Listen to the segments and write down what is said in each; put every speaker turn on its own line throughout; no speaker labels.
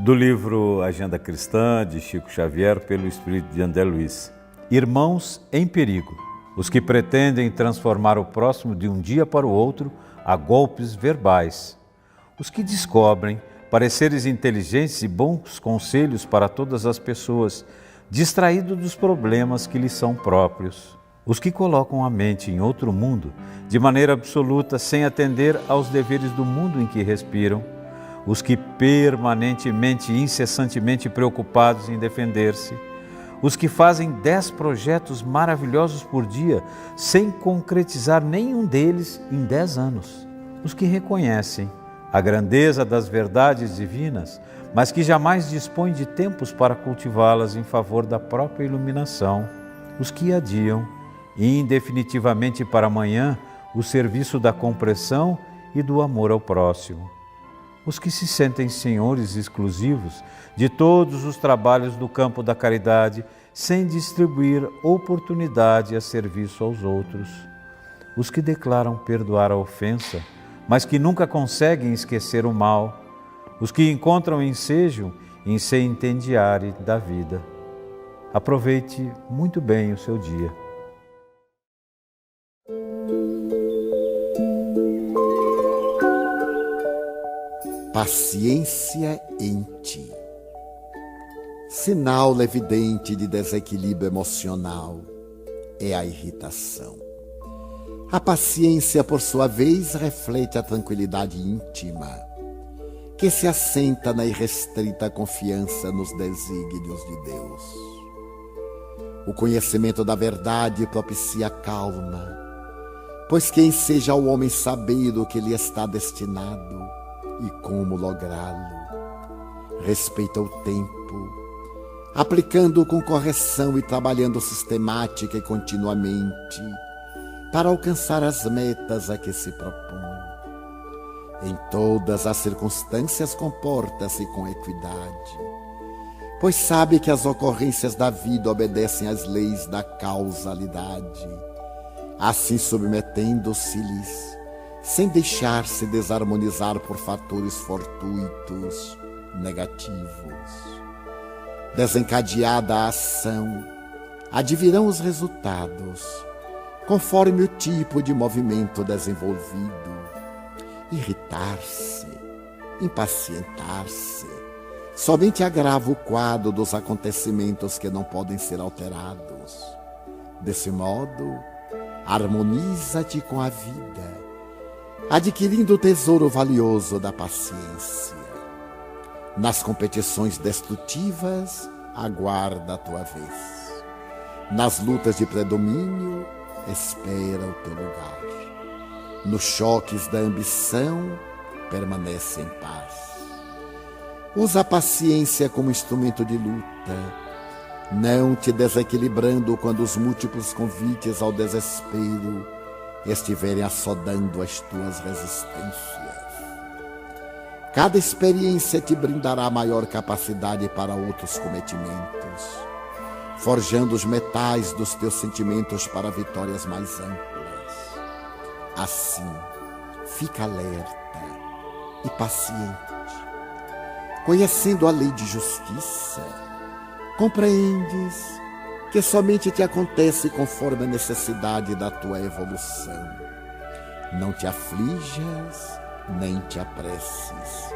Do livro Agenda Cristã, de Chico Xavier, pelo espírito de André Luiz. Irmãos em perigo, os que pretendem transformar o próximo de um dia para o outro a golpes verbais, os que descobrem pareceres inteligentes e bons conselhos para todas as pessoas, distraídos dos problemas que lhes são próprios, os que colocam a mente em outro mundo, de maneira absoluta, sem atender aos deveres do mundo em que respiram, os que permanentemente e incessantemente preocupados em defender-se, os que fazem 10 projetos maravilhosos por dia, sem concretizar nenhum deles em 10 anos, os que reconhecem a grandeza das verdades divinas, mas que jamais dispõem de tempos para cultivá-las em favor da própria iluminação, os que adiam indefinitivamente para amanhã o serviço da compreensão e do amor ao próximo, os que se sentem senhores exclusivos de todos os trabalhos do campo da caridade, sem distribuir oportunidade a serviço aos outros, os que declaram perdoar a ofensa, mas que nunca conseguem esquecer o mal, os que encontram ensejo em se entendiarem da vida. Aproveite muito bem o seu dia.
Paciência em ti. Sinal evidente de desequilíbrio emocional é a irritação. A paciência, por sua vez, reflete a tranquilidade íntima, que se assenta na irrestrita confiança nos desígnios de Deus. O conhecimento da verdade propicia calma, pois quem seja o homem saber o que lhe está destinado e como lográ-lo. Respeita o tempo, aplicando-o com correção e trabalhando sistemática e continuamente para alcançar as metas a que se propõe. Em todas as circunstâncias comporta-se com equidade, pois sabe que as ocorrências da vida obedecem às leis da causalidade, assim submetendo-se-lhes, sem deixar-se desarmonizar por fatores fortuitos, negativos. Desencadeada a ação, advirão os resultados, conforme o tipo de movimento desenvolvido. Irritar-se, impacientar-se, somente agrava o quadro dos acontecimentos que não podem ser alterados. Desse modo, harmoniza-te com a vida, adquirindo o tesouro valioso da paciência. Nas competições destrutivas, aguarda a tua vez. Nas lutas de predomínio, espera o teu lugar. Nos choques da ambição, permanece em paz. Usa a paciência como instrumento de luta, não te desequilibrando quando os múltiplos convites ao desespero estiverem assodando as tuas resistências. Cada experiência te brindará maior capacidade para outros cometimentos, forjando os metais dos teus sentimentos para vitórias mais amplas. Assim, fica alerta e paciente. Conhecendo a lei de justiça, compreendes que somente te acontece conforme a necessidade da tua evolução. Não te aflijas, nem te apresses.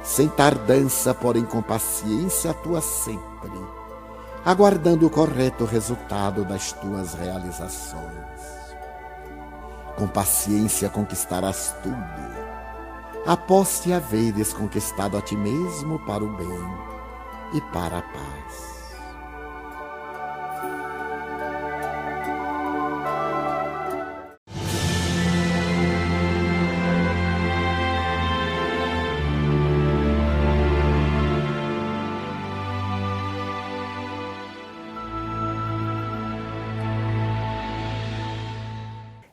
Sem tardança, porém com paciência, atua sempre, aguardando o correto resultado das tuas realizações. Com paciência conquistarás tudo, após te haveres conquistado a ti mesmo para o bem e para a paz.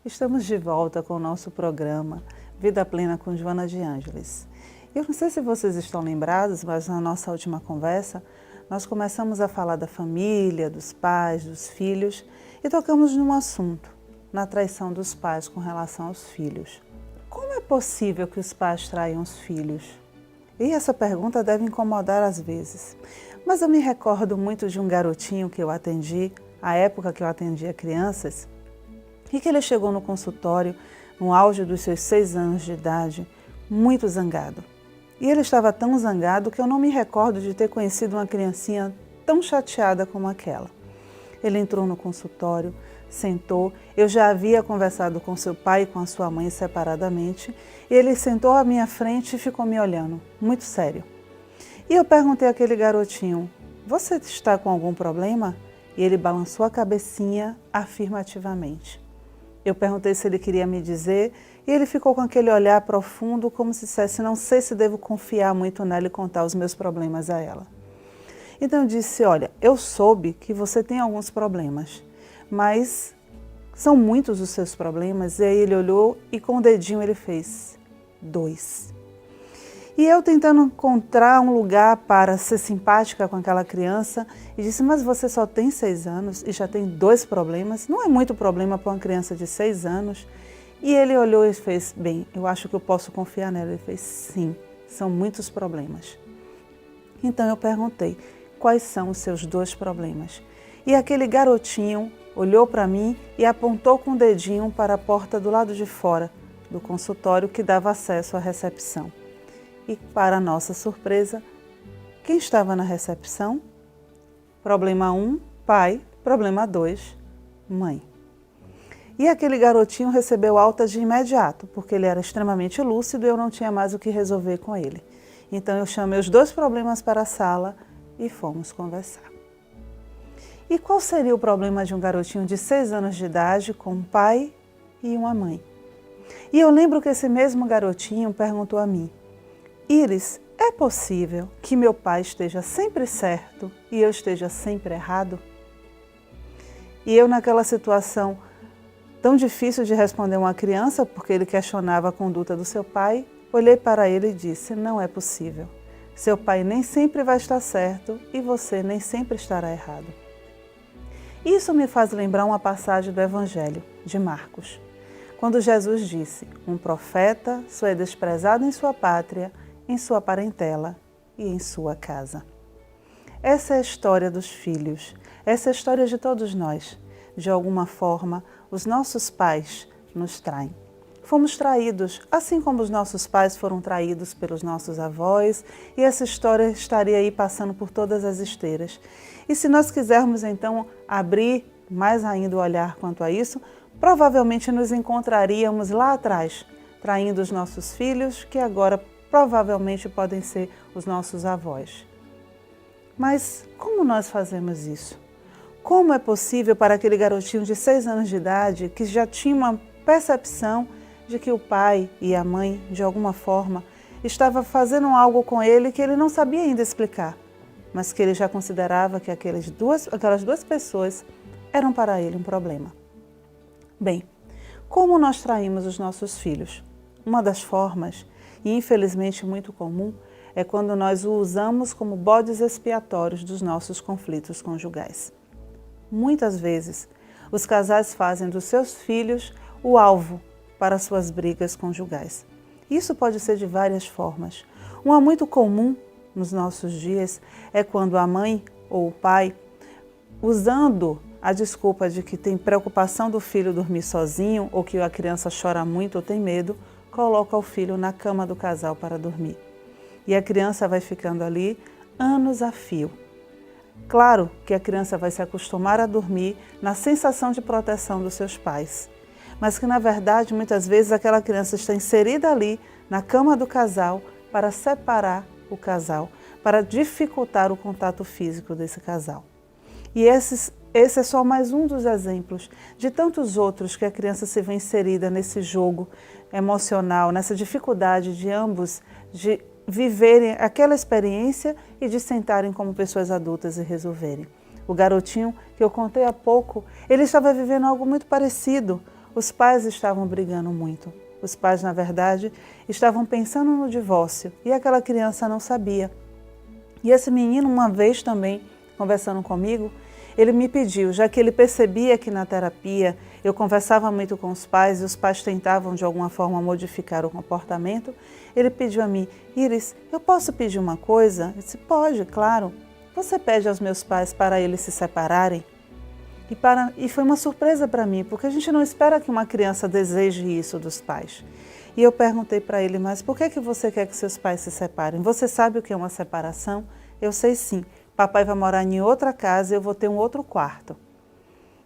Estamos de volta com o nosso programa Vida Plena com Joana de Ângeles. Eu não sei se vocês estão lembrados, mas na nossa última conversa, nós começamos a falar da família, dos pais, dos filhos e tocamos num assunto, na traição dos pais com relação aos filhos. Como é possível que os pais traiam os filhos? E essa pergunta deve incomodar às vezes. Mas eu me recordo muito de um garotinho que eu atendi, à época que eu atendia crianças, e que ele chegou no consultório, no auge dos seus 6 anos de idade, muito zangado. E ele estava tão zangado que eu não me recordo de ter conhecido uma criancinha tão chateada como aquela. Ele entrou no consultório, sentou, eu já havia conversado com seu pai e com a sua mãe separadamente, e ele sentou à minha frente e ficou me olhando, muito sério. E eu perguntei àquele garotinho, você está com algum problema? E ele balançou a cabecinha afirmativamente. Eu perguntei se ele queria me dizer, e ele ficou com aquele olhar profundo, como se dissesse, não sei se devo confiar muito nela e contar os meus problemas a ela. Então eu disse, olha, eu soube que você tem alguns problemas, mas são muitos os seus problemas. E aí ele olhou e com o dedinho ele fez 2. E eu tentando encontrar um lugar para ser simpática com aquela criança, e disse, mas você só tem 6 anos e já tem 2 problemas? Não é muito problema para uma criança de 6 anos? E ele olhou e fez, bem, eu acho que eu posso confiar nela. Ele fez, sim, são muitos problemas. Então eu perguntei, quais são os seus 2 problemas? E aquele garotinho olhou para mim e apontou com o dedinho para a porta do lado de fora do consultório que dava acesso à recepção. E, para nossa surpresa, quem estava na recepção? Problema 1, pai. Problema 2, mãe. E aquele garotinho recebeu alta de imediato, porque ele era extremamente lúcido e eu não tinha mais o que resolver com ele. Então eu chamei os 2 problemas para a sala e fomos conversar. E qual seria o problema de um garotinho de 6 anos de idade com um pai e uma mãe? E eu lembro que esse mesmo garotinho perguntou a mim, Iris, é possível que meu pai esteja sempre certo e eu esteja sempre errado? E eu, naquela situação tão difícil de responder uma criança, porque ele questionava a conduta do seu pai, olhei para ele e disse, não é possível. Seu pai nem sempre vai estar certo e você nem sempre estará errado. Isso me faz lembrar uma passagem do Evangelho de Marcos, quando Jesus disse, um profeta só é desprezado em sua pátria, em sua parentela e em sua casa. Essa é a história dos filhos, essa é a história de todos nós. De alguma forma, os nossos pais nos traem. Fomos traídos, assim como os nossos pais foram traídos pelos nossos avós, e essa história estaria aí passando por todas as esteiras. E se nós quisermos então abrir mais ainda o olhar quanto a isso, provavelmente nos encontraríamos lá atrás, traindo os nossos filhos, que agora provavelmente podem ser os nossos avós. Mas como nós fazemos isso? Como é possível para aquele garotinho de 6 anos de idade, que já tinha uma percepção de que o pai e a mãe, de alguma forma, estavam fazendo algo com ele que ele não sabia ainda explicar, mas que ele já considerava que aquelas duas pessoas eram para ele um problema? Bem, como nós traímos os nossos filhos? Uma das formas, e infelizmente muito comum, é quando nós o usamos como bodes expiatórios dos nossos conflitos conjugais. Muitas vezes, os casais fazem dos seus filhos o alvo para suas brigas conjugais. Isso pode ser de várias formas. Uma muito comum nos nossos dias é quando a mãe ou o pai, usando a desculpa de que tem preocupação do filho dormir sozinho ou que a criança chora muito ou tem medo, coloca o filho na cama do casal para dormir. E a criança vai ficando ali anos a fio. Claro que a criança vai se acostumar a dormir na sensação de proteção dos seus pais, mas que na verdade muitas vezes aquela criança está inserida ali na cama do casal para separar o casal, para dificultar o contato físico desse casal. E esse é só mais um dos exemplos de tantos outros que a criança se vê inserida nesse jogo emocional, nessa dificuldade de ambos de viverem aquela experiência e de sentarem como pessoas adultas e resolverem. O garotinho que eu contei há pouco, ele estava vivendo algo muito parecido. Os pais estavam brigando muito. Os pais, na verdade, estavam pensando no divórcio e aquela criança não sabia. E esse menino, uma vez também, conversando comigo, ele me pediu, já que ele percebia que na terapia eu conversava muito com os pais e os pais tentavam de alguma forma modificar o comportamento, ele pediu a mim: Iris, eu posso pedir uma coisa? Eu disse: pode, claro. Você pede aos meus pais para eles se separarem? E foi uma surpresa para mim, porque a gente não espera que uma criança deseje isso dos pais. E eu perguntei para ele: mas por que você quer que seus pais se separem? Você sabe o que é uma separação? Eu sei sim. Papai vai morar em outra casa e eu vou ter um outro quarto.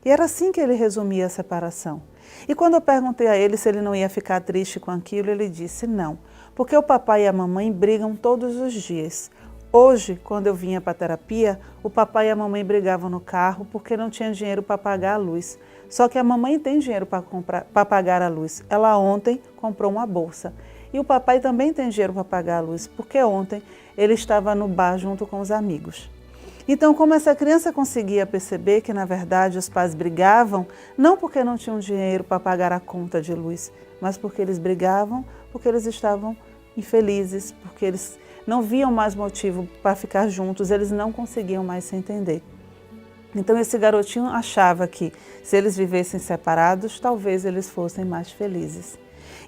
E era assim que ele resumia a separação. E quando eu perguntei a ele se ele não ia ficar triste com aquilo, ele disse: não, porque o papai e a mamãe brigam todos os dias. Hoje, quando eu vinha para a terapia, o papai e a mamãe brigavam no carro porque não tinha dinheiro para pagar a luz. Só que a mamãe tem dinheiro para pagar a luz. Ela ontem comprou uma bolsa. E o papai também tem dinheiro para pagar a luz, porque ontem ele estava no bar junto com os amigos. Então, como essa criança conseguia perceber que, na verdade, os pais brigavam, não porque não tinham dinheiro para pagar a conta de luz, mas porque eles brigavam, porque eles estavam infelizes, porque eles não viam mais motivo para ficar juntos, eles não conseguiam mais se entender. Então, esse garotinho achava que, se eles vivessem separados, talvez eles fossem mais felizes.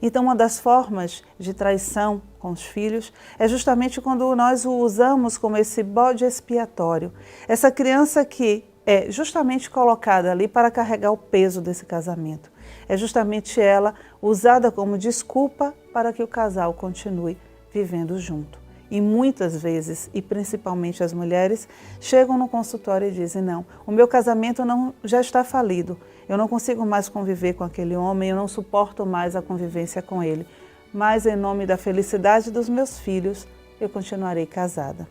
Então, uma das formas de traição com os filhos é justamente quando nós o usamos como esse bode expiatório. Essa criança que é justamente colocada ali para carregar o peso desse casamento. É justamente ela usada como desculpa para que o casal continue vivendo junto. E muitas vezes, e principalmente as mulheres, chegam no consultório e dizem: não, o meu casamento já está falido, eu não consigo mais conviver com aquele homem, eu não suporto mais a convivência com ele, mas em nome da felicidade dos meus filhos, eu continuarei casada.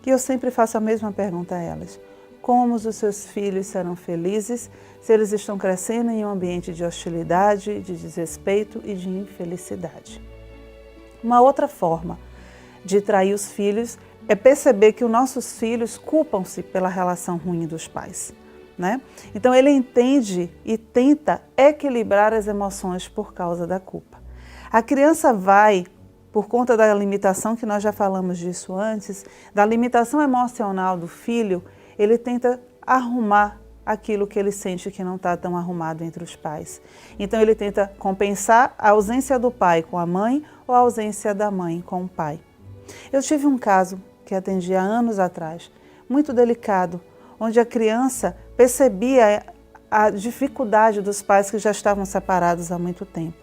E eu sempre faço a mesma pergunta a elas: como os seus filhos serão felizes se eles estão crescendo em um ambiente de hostilidade, de desrespeito e de infelicidade? Uma outra forma de trair os filhos é perceber que os nossos filhos culpam-se pela relação ruim dos pais, né? Então ele entende e tenta equilibrar as emoções por causa da culpa. A criança vai, por conta da limitação, que nós já falamos disso antes, da limitação emocional do filho, ele tenta arrumar aquilo que ele sente que não está tão arrumado entre os pais. Então ele tenta compensar a ausência do pai com a mãe ou a ausência da mãe com o pai. Eu tive um caso que atendi há anos atrás, muito delicado, onde a criança percebia a dificuldade dos pais que já estavam separados há muito tempo.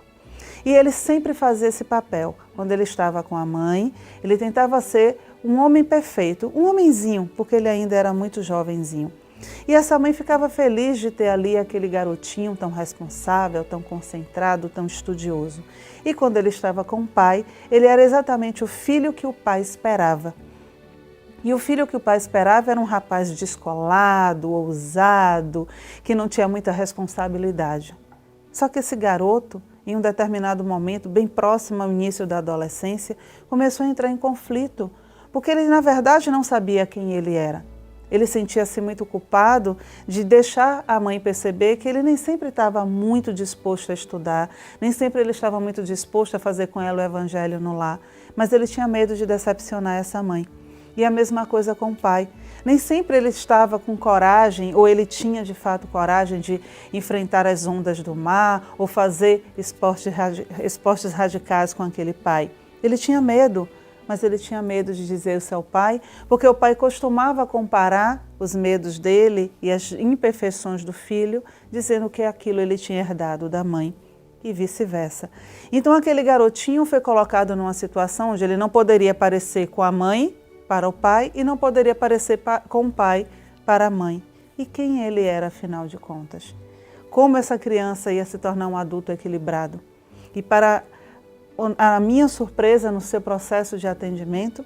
E ele sempre fazia esse papel. Quando ele estava com a mãe, ele tentava ser um homem perfeito, um homenzinho, porque ele ainda era muito jovenzinho. E essa mãe ficava feliz de ter ali aquele garotinho tão responsável, tão concentrado, tão estudioso. E quando ele estava com o pai, ele era exatamente o filho que o pai esperava. E o filho que o pai esperava era um rapaz descolado, ousado, que não tinha muita responsabilidade. Só que esse garoto, em um determinado momento, bem próximo ao início da adolescência, começou a entrar em conflito, porque ele, na verdade, não sabia quem ele era. Ele sentia-se muito culpado de deixar a mãe perceber que ele nem sempre estava muito disposto a estudar, nem sempre ele estava muito disposto a fazer com ela o evangelho no lar, mas ele tinha medo de decepcionar essa mãe. E a mesma coisa com o pai. Nem sempre ele estava com coragem, ou ele tinha de fato coragem de enfrentar as ondas do mar, ou fazer esportes radicais com aquele pai. Ele tinha medo. Mas ele tinha medo de dizer isso ao pai, porque o pai costumava comparar os medos dele e as imperfeições do filho, dizendo que aquilo ele tinha herdado da mãe e vice-versa. Então aquele garotinho foi colocado numa situação onde ele não poderia parecer com a mãe para o pai e não poderia parecer com o pai para a mãe. E quem ele era, afinal de contas? Como essa criança ia se tornar um adulto equilibrado? E para a minha surpresa no seu processo de atendimento,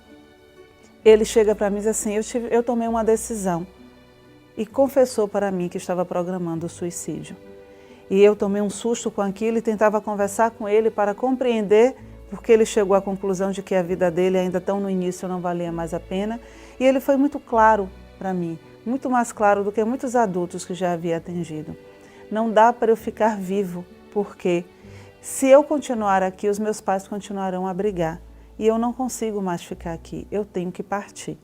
ele chega para mim e diz assim: eu tomei uma decisão, e confessou para mim que estava programando o suicídio. E eu tomei um susto com aquilo e tentava conversar com ele para compreender porque ele chegou à conclusão de que a vida dele, ainda tão no início, não valia mais a pena. E ele foi muito claro para mim, muito mais claro do que muitos adultos que já havia atendido. Não dá para eu ficar vivo, porque se eu continuar aqui, os meus pais continuarão a brigar. E eu não consigo mais ficar aqui, eu tenho que partir.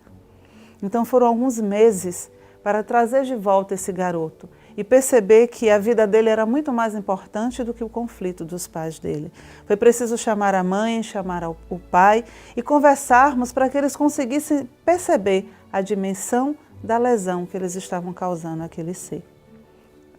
Então foram alguns meses para trazer de volta esse garoto e perceber que a vida dele era muito mais importante do que o conflito dos pais dele. Foi preciso chamar a mãe, chamar o pai e conversarmos para que eles conseguissem perceber a dimensão da lesão que eles estavam causando àquele ser.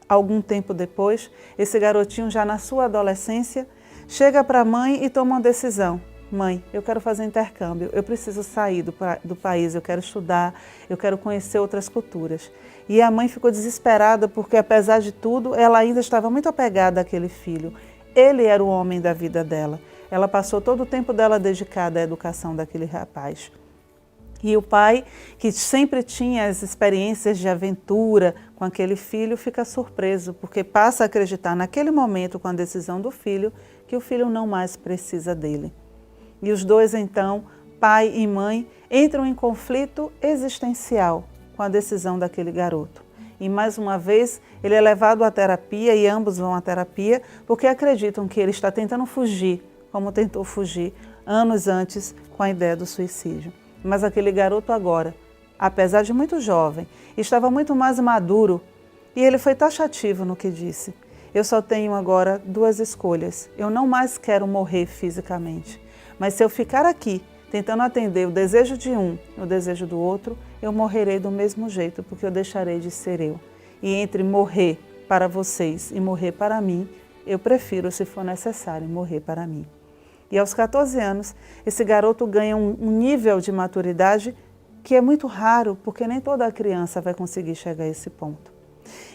Algum tempo depois, esse garotinho, já na sua adolescência, chega para a mãe e toma uma decisão. Mãe, eu quero fazer intercâmbio, eu preciso sair do país, eu quero estudar, eu quero conhecer outras culturas. E a mãe ficou desesperada porque, apesar de tudo, ela ainda estava muito apegada àquele filho. Ele era o homem da vida dela. Ela passou todo o tempo dela dedicada à educação daquele rapaz. E o pai, que sempre tinha as experiências de aventura com aquele filho, fica surpreso, porque passa a acreditar naquele momento, com a decisão do filho, que o filho não mais precisa dele. E os dois, então, pai e mãe, entram em conflito existencial com a decisão daquele garoto. E mais uma vez, ele é levado à terapia e ambos vão à terapia porque acreditam que ele está tentando fugir, como tentou fugir anos antes com a ideia do suicídio. Mas aquele garoto agora, apesar de muito jovem, estava muito mais maduro e ele foi taxativo no que disse. Eu só tenho agora duas escolhas. Eu não mais quero morrer fisicamente, mas se eu ficar aqui tentando atender o desejo de um e o desejo do outro, eu morrerei do mesmo jeito, porque eu deixarei de ser eu. E entre morrer para vocês e morrer para mim, eu prefiro, se for necessário, morrer para mim. E aos 14 anos, esse garoto ganha um nível de maturidade que é muito raro, porque nem toda criança vai conseguir chegar a esse ponto.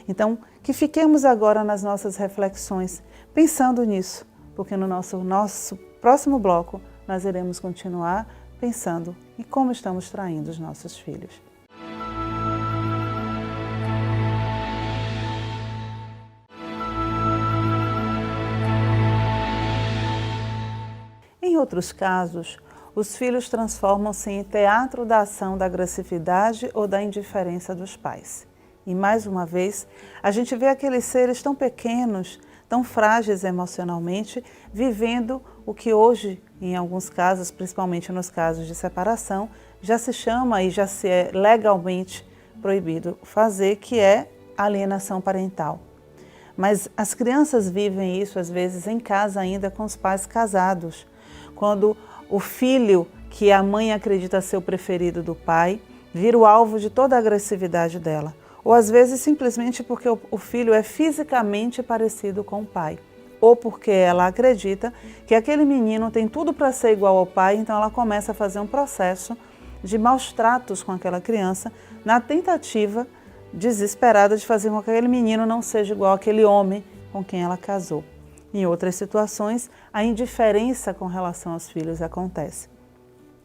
Então, que fiquemos agora nas nossas reflexões, pensando nisso, porque no nosso próximo bloco nós iremos continuar pensando em como estamos traindo os nossos filhos. Em outros casos, os filhos transformam-se em teatro da ação da agressividade ou da indiferença dos pais. E mais uma vez, a gente vê aqueles seres tão pequenos, tão frágeis emocionalmente, vivendo o que hoje, em alguns casos, principalmente nos casos de separação, já se chama e já se é legalmente proibido fazer, que é alienação parental. Mas as crianças vivem isso, às vezes, em casa ainda com os pais casados, quando o filho, que a mãe acredita ser o preferido do pai, vira o alvo de toda a agressividade dela. Ou às vezes simplesmente porque o filho é fisicamente parecido com o pai. Ou porque ela acredita que aquele menino tem tudo para ser igual ao pai, então ela começa a fazer um processo de maus tratos com aquela criança, na tentativa desesperada de fazer com que aquele menino não seja igual àquele homem com quem ela casou. Em outras situações, a indiferença com relação aos filhos acontece.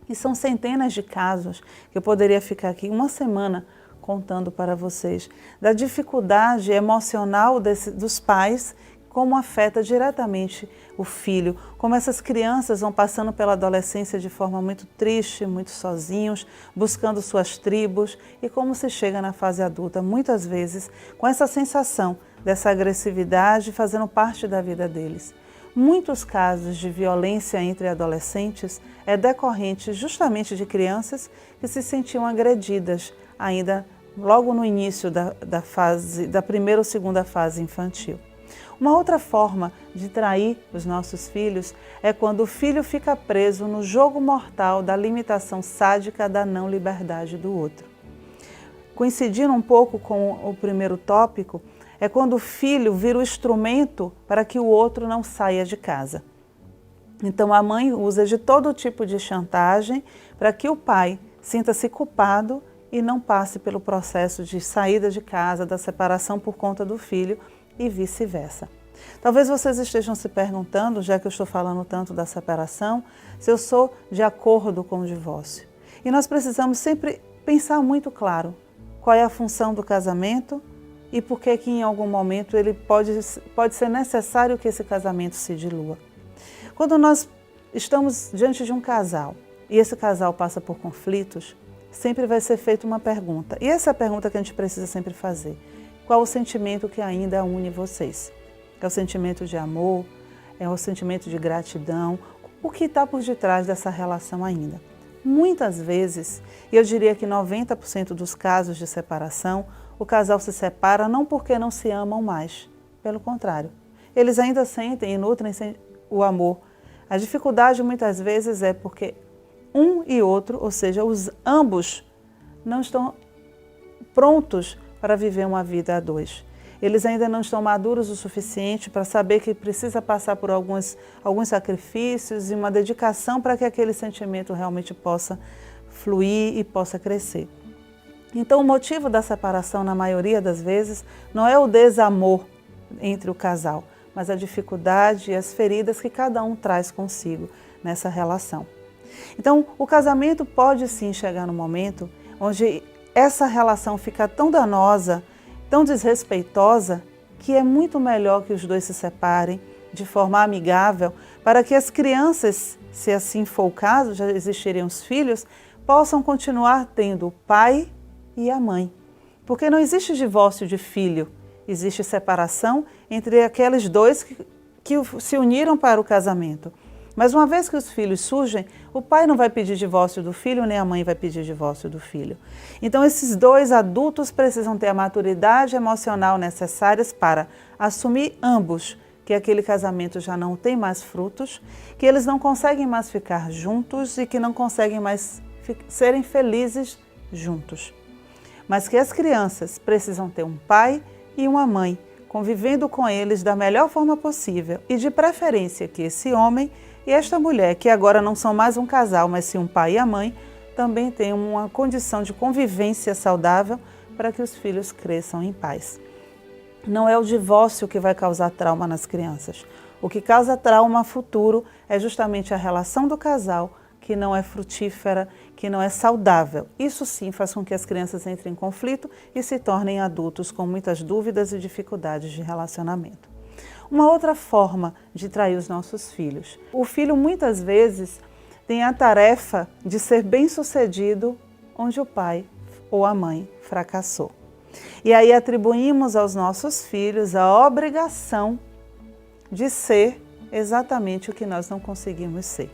E são centenas de casos que eu poderia ficar aqui uma semana contando para vocês, da dificuldade emocional dos pais, como afeta diretamente o filho, como essas crianças vão passando pela adolescência de forma muito triste, muito sozinhos, buscando suas tribos, e como se chega na fase adulta, muitas vezes, com essa sensação dessa agressividade fazendo parte da vida deles. Muitos casos de violência entre adolescentes é decorrente justamente de crianças que se sentiam agredidas ainda logo no início da primeira ou segunda fase infantil. Uma outra forma de trair os nossos filhos é quando o filho fica preso no jogo mortal da limitação sádica da não liberdade do outro. Coincidindo um pouco com o primeiro tópico, é quando o filho vira o instrumento para que o outro não saia de casa. Então a mãe usa de todo tipo de chantagem para que o pai sinta-se culpado e não passe pelo processo de saída de casa, da separação por conta do filho e vice-versa. Talvez vocês estejam se perguntando, já que eu estou falando tanto da separação, se eu sou de acordo com o divórcio. E nós precisamos sempre pensar muito claro qual é a função do casamento e por que em algum momento ele pode ser necessário que esse casamento se dilua. Quando nós estamos diante de um casal e esse casal passa por conflitos, sempre vai ser feita uma pergunta. E essa é a pergunta que a gente precisa sempre fazer. Qual o sentimento que ainda une vocês? É o sentimento de amor? É o sentimento de gratidão? O que está por detrás dessa relação ainda? Muitas vezes, e eu diria que 90% dos casos de separação, o casal se separa não porque não se amam mais, pelo contrário. Eles ainda sentem e nutrem o amor. A dificuldade muitas vezes é porque um e outro, ou seja, ambos não estão prontos para viver uma vida a dois. Eles ainda não estão maduros o suficiente para saber que precisa passar por alguns sacrifícios e uma dedicação para que aquele sentimento realmente possa fluir e possa crescer. Então, o motivo da separação, na maioria das vezes, não é o desamor entre o casal, mas a dificuldade e as feridas que cada um traz consigo nessa relação. Então, o casamento pode sim chegar no momento onde essa relação fica tão danosa, tão desrespeitosa, que é muito melhor que os dois se separem de forma amigável, para que as crianças, se assim for o caso, já existirem os filhos, possam continuar tendo o pai e a mãe. Porque não existe divórcio de filho, existe separação entre aqueles dois que se uniram para o casamento. Mas uma vez que os filhos surgem, o pai não vai pedir divórcio do filho, nem a mãe vai pedir divórcio do filho. Então, esses dois adultos precisam ter a maturidade emocional necessárias para assumir ambos que aquele casamento já não tem mais frutos, que eles não conseguem mais ficar juntos e que não conseguem mais serem felizes juntos. Mas que as crianças precisam ter um pai e uma mãe, convivendo com eles da melhor forma possível e de preferência que esse homem e esta mulher, que agora não são mais um casal, mas sim um pai e a mãe, também tenham uma condição de convivência saudável para que os filhos cresçam em paz. Não é o divórcio que vai causar trauma nas crianças. O que causa trauma futuro é justamente a relação do casal, que não é frutífera, que não é saudável. Isso sim faz com que as crianças entrem em conflito e se tornem adultos com muitas dúvidas e dificuldades de relacionamento. Uma outra forma de trair os nossos filhos. O filho muitas vezes tem a tarefa de ser bem-sucedido onde o pai ou a mãe fracassou. E aí atribuímos aos nossos filhos a obrigação de ser exatamente o que nós não conseguimos ser.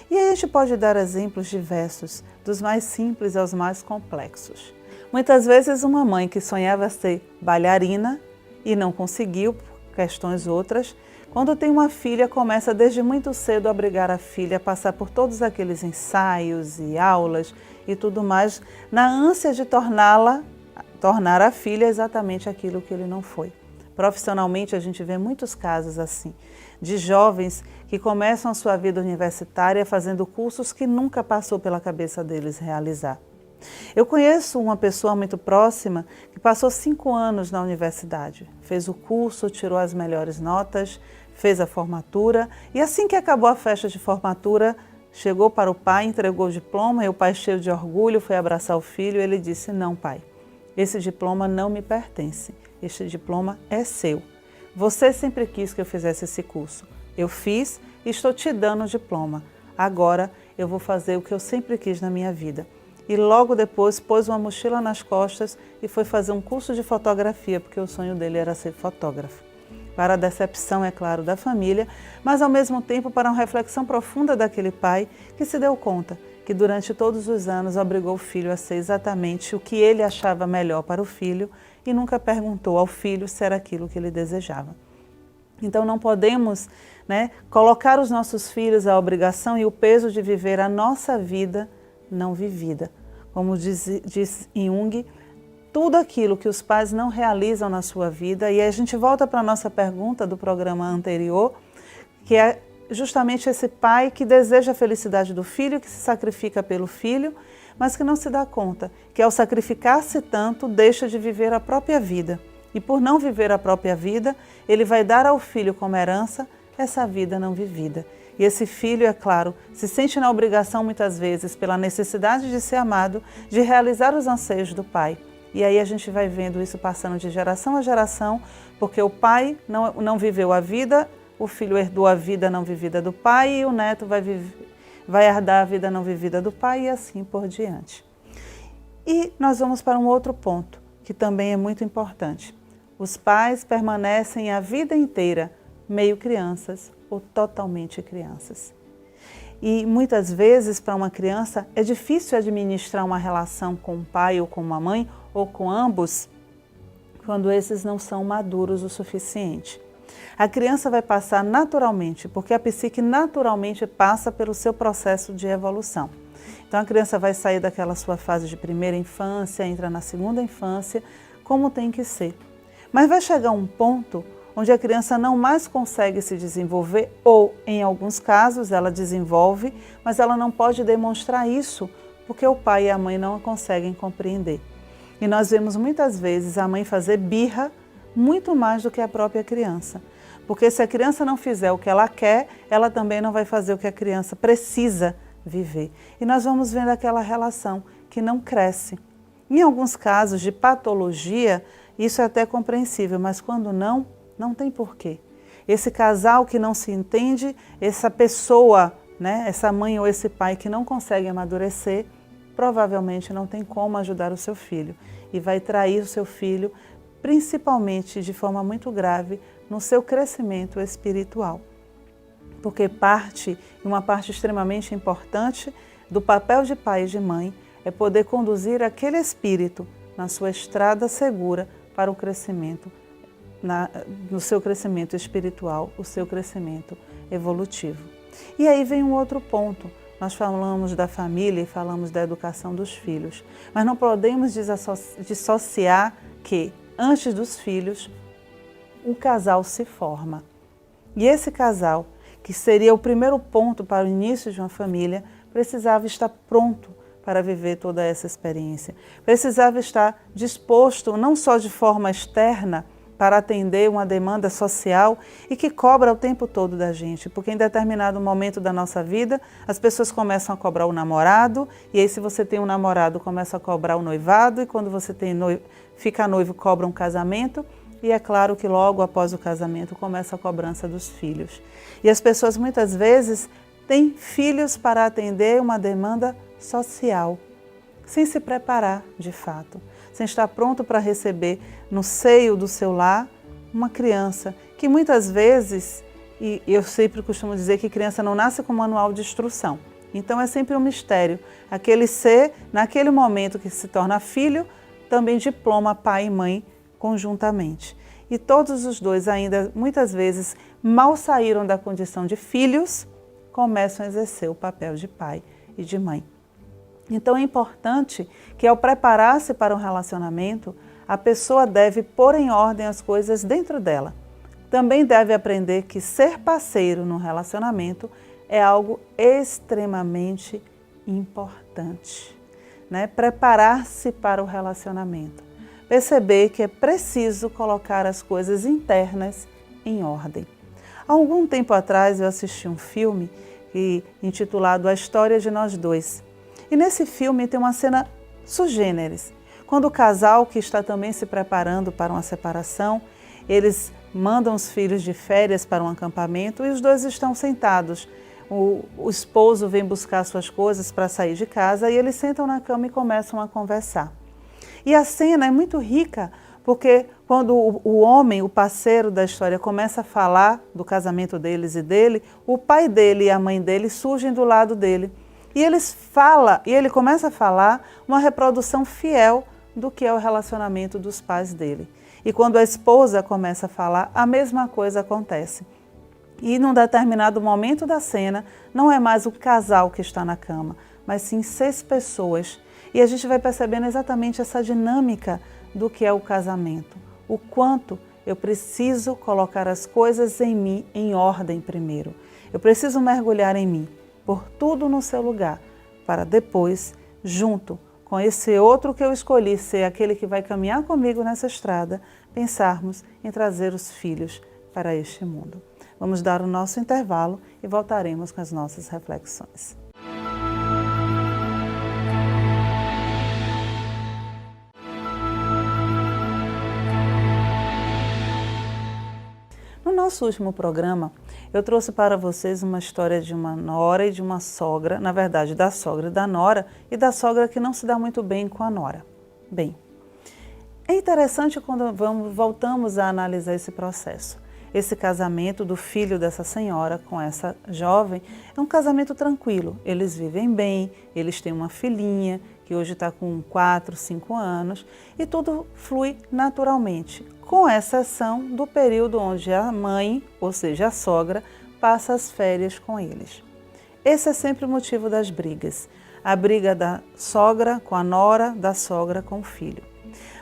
E aí a gente pode dar exemplos diversos, dos mais simples aos mais complexos. Muitas vezes uma mãe que sonhava ser bailarina e não conseguiu, questões outras, quando tem uma filha, começa desde muito cedo a obrigar a filha a passar por todos aqueles ensaios e aulas e tudo mais, na ânsia de tornar a filha exatamente aquilo que ele não foi. Profissionalmente, a gente vê muitos casos assim, de jovens que começam a sua vida universitária fazendo cursos que nunca passou pela cabeça deles realizar. Eu conheço uma pessoa muito próxima que passou 5 anos na universidade, fez o curso, tirou as melhores notas, fez a formatura e assim que acabou a festa de formatura, chegou para o pai, entregou o diploma e o pai, cheio de orgulho, foi abraçar o filho e ele disse: "Não, pai, esse diploma não me pertence, este diploma é seu. Você sempre quis que eu fizesse esse curso, eu fiz e estou te dando o diploma. Agora eu vou fazer o que eu sempre quis na minha vida." E logo depois pôs uma mochila nas costas e foi fazer um curso de fotografia, porque o sonho dele era ser fotógrafo. Para a decepção, é claro, da família, mas ao mesmo tempo para uma reflexão profunda daquele pai que se deu conta que durante todos os anos obrigou o filho a ser exatamente o que ele achava melhor para o filho e nunca perguntou ao filho se era aquilo que ele desejava. Então não podemos, colocar os nossos filhos a obrigação e o peso de viver a nossa vida não vivida. Como diz Jung, tudo aquilo que os pais não realizam na sua vida, e a gente volta para a nossa pergunta do programa anterior, que é justamente esse pai que deseja a felicidade do filho, que se sacrifica pelo filho, mas que não se dá conta que ao sacrificar-se tanto, deixa de viver a própria vida. E por não viver a própria vida, ele vai dar ao filho como herança essa vida não vivida. E esse filho, é claro, se sente na obrigação muitas vezes, pela necessidade de ser amado, de realizar os anseios do pai. E aí a gente vai vendo isso passando de geração a geração, porque o pai não viveu a vida, o filho herdou a vida não vivida do pai e o neto vai herdar a vida não vivida do pai e assim por diante. E nós vamos para um outro ponto, que também é muito importante. Os pais permanecem a vida inteira meio crianças ou totalmente crianças. E muitas vezes, para uma criança, é difícil administrar uma relação com o pai ou com uma mãe, ou com ambos, quando esses não são maduros o suficiente. A criança vai passar naturalmente, porque a psique naturalmente passa pelo seu processo de evolução. Então a criança vai sair daquela sua fase de primeira infância, entra na segunda infância, como tem que ser. Mas vai chegar um ponto onde a criança não mais consegue se desenvolver, ou em alguns casos ela desenvolve, mas ela não pode demonstrar isso, porque o pai e a mãe não a conseguem compreender. E nós vemos muitas vezes a mãe fazer birra muito mais do que a própria criança. Porque se a criança não fizer o que ela quer, ela também não vai fazer o que a criança precisa viver. E nós vamos vendo aquela relação que não cresce. Em alguns casos de patologia, isso é até compreensível, mas quando não, não tem porquê. Esse casal que não se entende, essa pessoa, né, essa mãe ou esse pai que não consegue amadurecer, provavelmente não tem como ajudar o seu filho e vai trair o seu filho, principalmente de forma muito grave, no seu crescimento espiritual. Porque uma parte extremamente importante do papel de pai e de mãe é poder conduzir aquele espírito na sua estrada segura para o crescimento, no seu crescimento espiritual, o seu crescimento evolutivo. E aí vem um outro ponto. Nós falamos da família e falamos da educação dos filhos, mas não podemos dissociar que, antes dos filhos, um casal se forma. E esse casal, que seria o primeiro ponto para o início de uma família, precisava estar pronto para viver toda essa experiência. Precisava estar disposto, não só de forma externa, para atender uma demanda social e que cobra o tempo todo da gente, porque em determinado momento da nossa vida, as pessoas começam a cobrar o namorado, e aí se você tem um namorado, começa a cobrar o noivado, e quando você fica noivo, cobra um casamento, e é claro que logo após o casamento começa a cobrança dos filhos. E as pessoas muitas vezes têm filhos para atender uma demanda social, sem se preparar de fato, sem estar pronto para receber no seio do seu lar uma criança que muitas vezes, e eu sempre costumo dizer que criança não nasce com manual de instrução, então é sempre um mistério. Aquele ser, naquele momento que se torna filho, também diploma pai e mãe conjuntamente. E todos os dois ainda, muitas vezes, mal saíram da condição de filhos, começam a exercer o papel de pai e de mãe. Então é importante que ao preparar-se para um relacionamento, a pessoa deve pôr em ordem as coisas dentro dela. Também deve aprender que ser parceiro no relacionamento é algo extremamente importante, né? Preparar-se para o relacionamento. Perceber que é preciso colocar as coisas internas em ordem. Há algum tempo atrás eu assisti um filme intitulado A História de Nós Dois. E nesse filme tem uma cena sui generis, quando o casal que está também se preparando para uma separação, eles mandam os filhos de férias para um acampamento e os dois estão sentados. O esposo vem buscar suas coisas para sair de casa e eles sentam na cama e começam a conversar. E a cena é muito rica, porque quando o homem, o parceiro da história, começa a falar do casamento deles e dele, o pai dele e a mãe dele surgem do lado dele. E ele começa a falar uma reprodução fiel do que é o relacionamento dos pais dele. E quando a esposa começa a falar, a mesma coisa acontece. E num determinado momento da cena, não é mais o casal que está na cama, mas sim 6 pessoas. E a gente vai percebendo exatamente essa dinâmica do que é o casamento. O quanto eu preciso colocar as coisas em mim em ordem primeiro. Eu preciso mergulhar em mim, pôr tudo no seu lugar, para depois, junto com esse outro que eu escolhi ser aquele que vai caminhar comigo nessa estrada, pensarmos em trazer os filhos para este mundo. Vamos dar o nosso intervalo e voltaremos com as nossas reflexões. No nosso último programa, eu trouxe para vocês uma história de uma nora e de uma sogra, na verdade, da sogra e da nora, e da sogra que não se dá muito bem com a nora. Bem, é interessante quando voltamos a analisar esse processo. esse casamento do filho dessa senhora com essa jovem é um casamento tranquilo. Eles vivem bem, eles têm uma filhinha que hoje está com 4, 5 anos e tudo flui naturalmente, com exceção do período onde a mãe, ou seja, a sogra, passa as férias com eles. Esse é sempre o motivo das brigas. A briga da sogra com a nora, da sogra com o filho.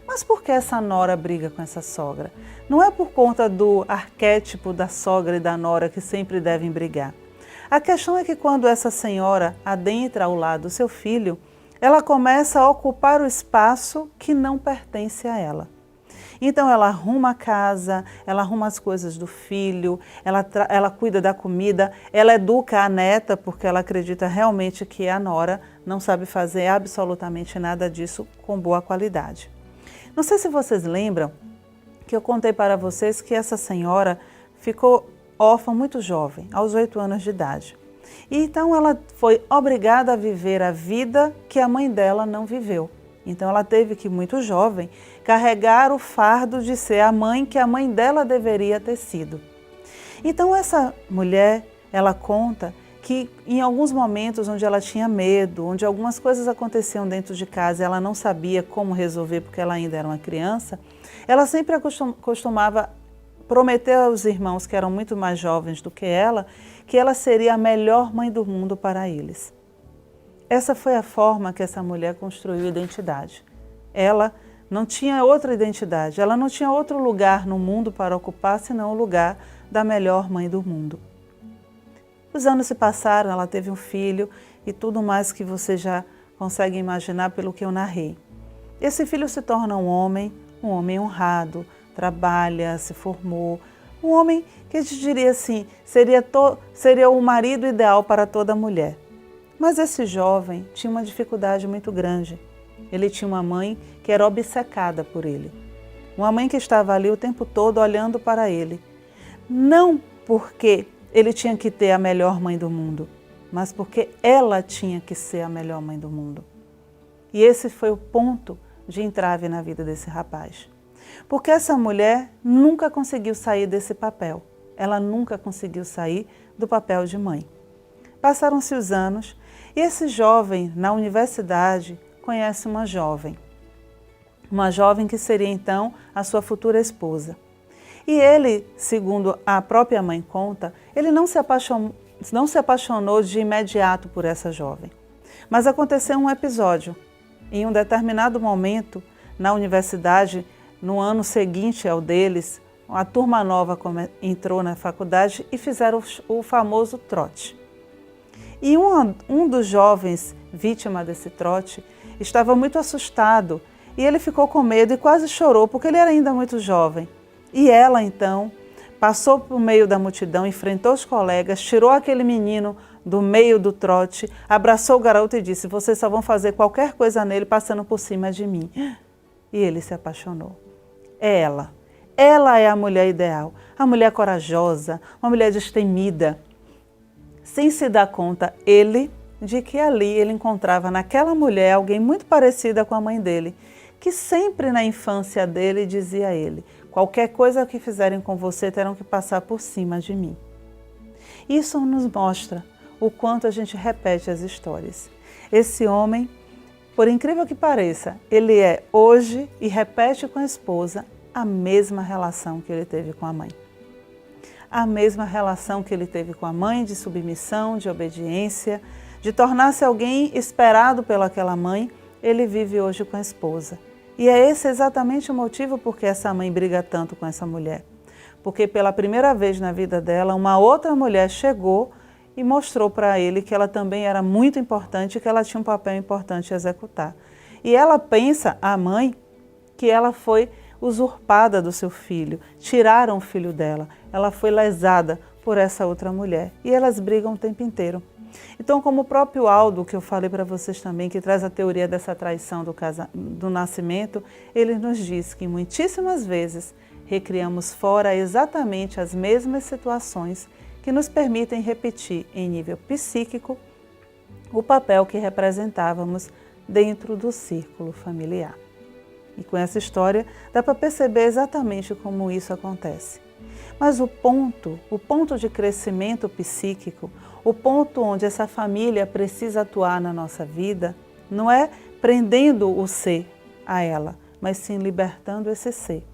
Mas por que essa nora briga com essa sogra? Não é por conta do arquétipo da sogra e da nora que sempre devem brigar. A questão é que quando essa senhora adentra ao lado do seu filho, ela começa a ocupar o espaço que não pertence a ela. Então ela arruma a casa, ela arruma as coisas do filho, ela cuida da comida, ela educa a neta, porque ela acredita realmente que a nora não sabe fazer absolutamente nada disso com boa qualidade. Não sei se vocês lembram que eu contei para vocês que essa senhora ficou órfã muito jovem, aos 8 anos de idade. E então ela foi obrigada a viver a vida que a mãe dela não viveu. Então ela teve que, muito jovem, carregar o fardo de ser a mãe que a mãe dela deveria ter sido. Então essa mulher, ela conta que em alguns momentos onde ela tinha medo, onde algumas coisas aconteciam dentro de casa e ela não sabia como resolver porque ela ainda era uma criança, ela sempre costumava prometer aos irmãos que eram muito mais jovens do que ela seria a melhor mãe do mundo para eles. Essa foi a forma que essa mulher construiu identidade. Ela não tinha outra identidade, ela não tinha outro lugar no mundo para ocupar senão o lugar da melhor mãe do mundo. Os anos se passaram, ela teve um filho e tudo mais que você já consegue imaginar pelo que eu narrei. Esse filho se torna um homem honrado, trabalha, se formou, um homem que a gente diria assim, seria o marido ideal para toda mulher. Mas esse jovem tinha uma dificuldade muito grande. Ele tinha uma mãe que era obcecada por ele. Uma mãe que estava ali o tempo todo olhando para ele. Não porque ele tinha que ter a melhor mãe do mundo, mas porque ela tinha que ser a melhor mãe do mundo. E esse foi o ponto de entrave na vida desse rapaz. Porque essa mulher nunca conseguiu sair desse papel. Ela nunca conseguiu sair do papel de mãe. Passaram-se os anos e esse jovem, na universidade, conhece uma jovem. Uma jovem que seria então a sua futura esposa. E ele, segundo a própria mãe conta, ele não se apaixonou de imediato por essa jovem. Mas aconteceu um episódio. Em um determinado momento, na universidade, no ano seguinte ao deles, a turma nova entrou na faculdade e fizeram o famoso trote. E um dos jovens, vítima desse trote, estava muito assustado e ele ficou com medo e quase chorou porque ele era ainda muito jovem. E ela, então, passou por meio da multidão, enfrentou os colegas, tirou aquele menino do meio do trote, abraçou o garoto e disse: "Vocês só vão fazer qualquer coisa nele passando por cima de mim." E ele se apaixonou. É ela. Ela é a mulher ideal, a mulher corajosa, uma mulher destemida. Sem se dar conta, de que ali ele encontrava naquela mulher alguém muito parecida com a mãe dele, que sempre na infância dele dizia a ele: "Qualquer coisa que fizerem com você terão que passar por cima de mim." Isso nos mostra o quanto a gente repete as histórias. Esse homem, por incrível que pareça, ele é hoje e repete com a esposa a mesma relação que ele teve com a mãe. A mesma relação que ele teve com a mãe de submissão, de obediência, de tornar-se alguém esperado pelaquela mãe, ele vive hoje com a esposa. E é esse exatamente o motivo por que essa mãe briga tanto com essa mulher. Porque pela primeira vez na vida dela, uma outra mulher chegou e mostrou para ele que ela também era muito importante e que ela tinha um papel importante a executar. E ela pensa, a mãe, que ela foi usurpada do seu filho, tiraram o filho dela, ela foi lesada por essa outra mulher e elas brigam o tempo inteiro. Então, como o próprio Aldo, que eu falei para vocês também, que traz a teoria dessa traição do nascimento, ele nos diz que muitíssimas vezes recriamos fora exatamente as mesmas situações que nos permitem repetir em nível psíquico o papel que representávamos dentro do círculo familiar. E com essa história dá para perceber exatamente como isso acontece. Mas o ponto de crescimento psíquico, o ponto onde essa família precisa atuar na nossa vida, não é prendendo o ser a ela, mas sim libertando esse ser.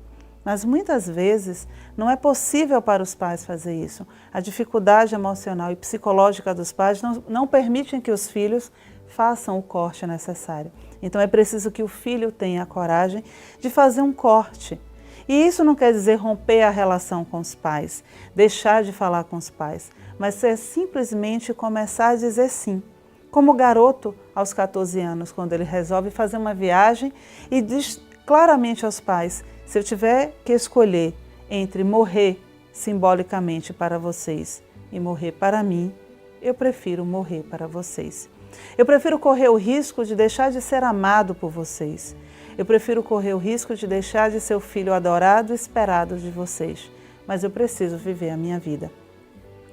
Mas muitas vezes não é possível para os pais fazer isso. A dificuldade emocional e psicológica dos pais não permitem que os filhos façam o corte necessário. Então é preciso que o filho tenha a coragem de fazer um corte. E isso não quer dizer romper a relação com os pais, deixar de falar com os pais, mas é simplesmente começar a dizer sim. Como o garoto aos 14 anos, quando ele resolve fazer uma viagem e diz claramente aos pais: se eu tiver que escolher entre morrer simbolicamente para vocês e morrer para mim, eu prefiro morrer para vocês. Eu prefiro correr o risco de deixar de ser amado por vocês. Eu prefiro correr o risco de deixar de ser o filho adorado e esperado de vocês. Mas eu preciso viver a minha vida.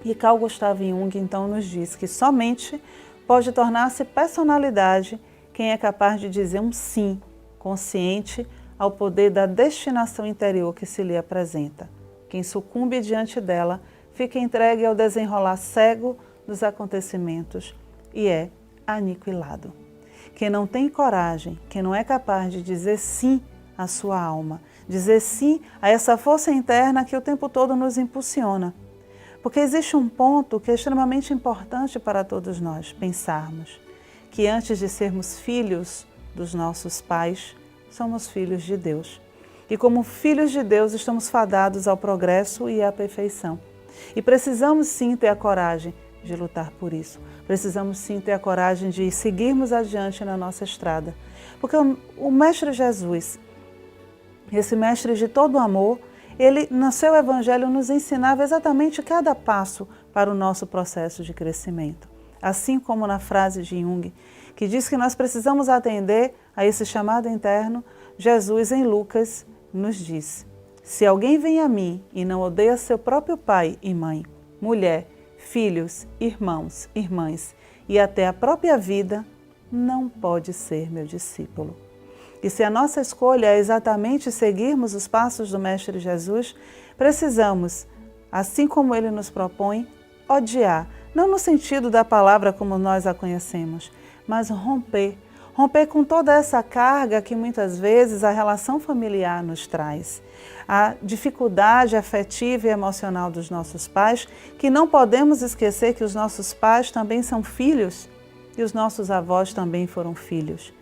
E Carl Gustav Jung então nos diz que somente pode tornar-se personalidade quem é capaz de dizer um sim, consciente ao poder da destinação interior que se lhe apresenta. Quem sucumbe diante dela fica entregue ao desenrolar cego dos acontecimentos e é aniquilado. Quem não tem coragem, quem não é capaz de dizer sim à sua alma, dizer sim a essa força interna que o tempo todo nos impulsiona. Porque existe um ponto que é extremamente importante para todos nós pensarmos, que antes de sermos filhos dos nossos pais, somos filhos de Deus. E como filhos de Deus, estamos fadados ao progresso e à perfeição. E precisamos sim ter a coragem de lutar por isso. Precisamos sim ter a coragem de seguirmos adiante na nossa estrada. Porque o Mestre Jesus, esse Mestre de todo amor, ele no seu Evangelho nos ensinava exatamente cada passo para o nosso processo de crescimento. Assim como na frase de Jung, que diz que nós precisamos atender a esse chamado interno, Jesus em Lucas nos diz: se alguém vem a mim e não odeia seu próprio pai e mãe, mulher, filhos, irmãos, irmãs e até a própria vida, não pode ser meu discípulo. E se a nossa escolha é exatamente seguirmos os passos do Mestre Jesus, precisamos, assim como ele nos propõe, odiar, não no sentido da palavra como nós a conhecemos, mas romper com toda essa carga que muitas vezes a relação familiar nos traz. A dificuldade afetiva e emocional dos nossos pais, que não podemos esquecer que os nossos pais também são filhos e os nossos avós também foram filhos.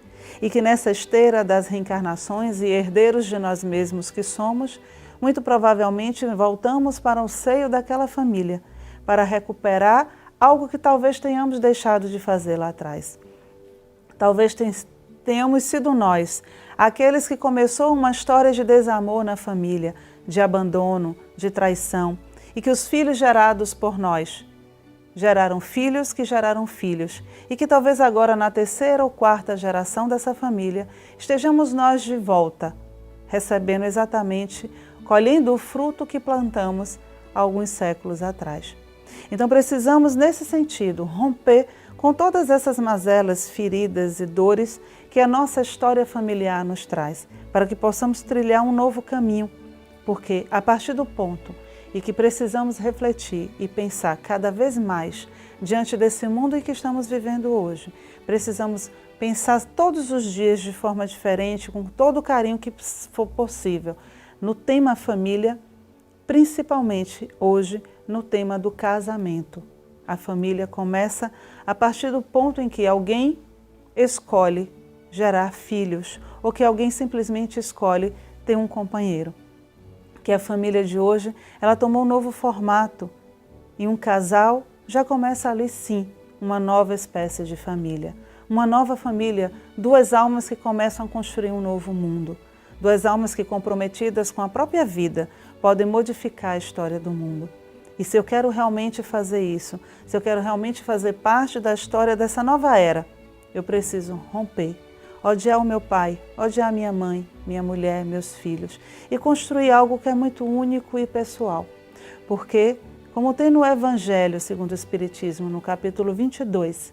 E que nessa esteira das reencarnações e herdeiros de nós mesmos que somos, muito provavelmente voltamos para o seio daquela família, para recuperar algo que talvez tenhamos deixado de fazer lá atrás. Talvez tenhamos sido nós, aqueles que começou uma história de desamor na família, de abandono, de traição, e que os filhos gerados por nós geraram filhos que geraram filhos, e que talvez agora na terceira ou quarta geração dessa família estejamos nós de volta, recebendo exatamente, colhendo o fruto que plantamos alguns séculos atrás. Então precisamos, nesse sentido, romper com todas essas mazelas, feridas e dores que a nossa história familiar nos traz, para que possamos trilhar um novo caminho, porque a partir do ponto em que precisamos refletir e pensar cada vez mais diante desse mundo em que estamos vivendo hoje, precisamos pensar todos os dias de forma diferente, com todo o carinho que for possível, no tema família, principalmente hoje no tema do casamento. A família começa a partir do ponto em que alguém escolhe gerar filhos ou que alguém simplesmente escolhe ter um companheiro. Que a família de hoje, ela tomou um novo formato e um casal já começa ali sim, uma nova espécie de família. Uma nova família, duas almas que começam a construir um novo mundo. Duas almas que, comprometidas com a própria vida, podem modificar a história do mundo. E se eu quero realmente fazer isso, se eu quero realmente fazer parte da história dessa nova era, eu preciso romper, odiar o meu pai, odiar a minha mãe, minha mulher, meus filhos e construir algo que é muito único e pessoal. Porque, como tem no Evangelho segundo o Espiritismo, no capítulo 22,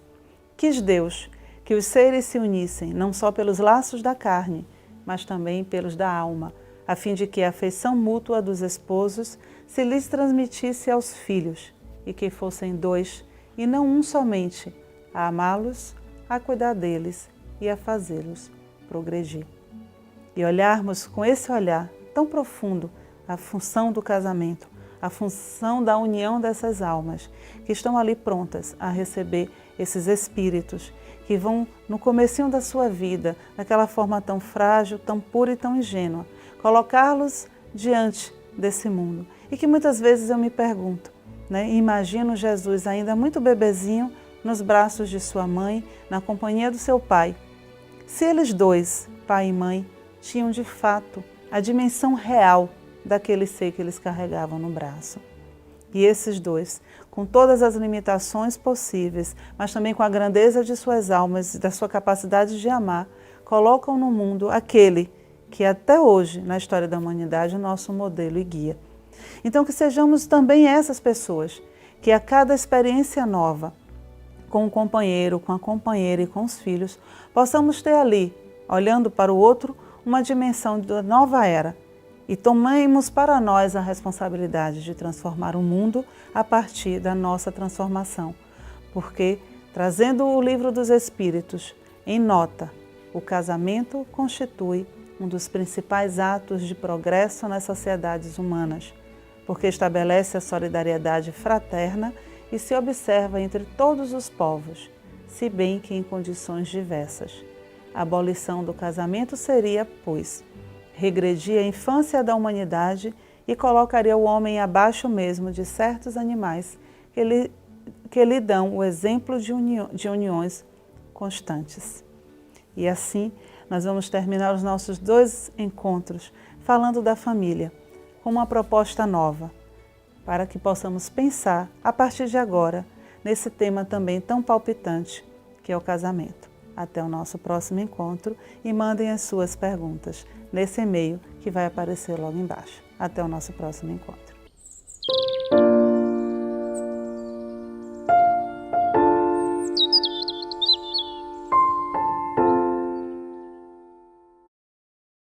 quis Deus que os seres se unissem não só pelos laços da carne, mas também pelos da alma, a fim de que a afeição mútua dos esposos se lhes transmitisse aos filhos, e que fossem dois, e não um somente, a amá-los, a cuidar deles e a fazê-los progredir. E olharmos com esse olhar tão profundo a função do casamento, a função da união dessas almas, que estão ali prontas a receber esses espíritos, que vão no comecinho da sua vida, daquela forma tão frágil, tão pura e tão ingênua, colocá-los diante desse mundo. E que muitas vezes eu me pergunto, imagino Jesus ainda muito bebezinho, nos braços de sua mãe, na companhia do seu pai. Se eles dois, pai e mãe, tinham de fato a dimensão real daquele ser que eles carregavam no braço. E esses dois, com todas as limitações possíveis, mas também com a grandeza de suas almas e da sua capacidade de amar, colocam no mundo aquele que até hoje, na história da humanidade, é nosso modelo e guia. Então que sejamos também essas pessoas, que a cada experiência nova, com o companheiro, com a companheira e com os filhos, possamos ter ali, olhando para o outro, uma dimensão da nova era, e tomemos para nós a responsabilidade de transformar o mundo a partir da nossa transformação. Porque, trazendo o livro dos Espíritos em nota, o casamento constitui um dos principais atos de progresso nas sociedades humanas, porque estabelece a solidariedade fraterna e se observa entre todos os povos, se bem que em condições diversas. A abolição do casamento seria, pois, regredir a infância da humanidade e colocaria o homem abaixo mesmo de certos animais que lhe dão o exemplo de uniões constantes. E assim, nós vamos terminar os nossos 2 encontros falando da família, com uma proposta nova, para que possamos pensar, a partir de agora, nesse tema também tão palpitante, que é o casamento. Até o nosso próximo encontro e mandem as suas perguntas nesse e-mail que vai aparecer logo embaixo. Até o nosso próximo encontro.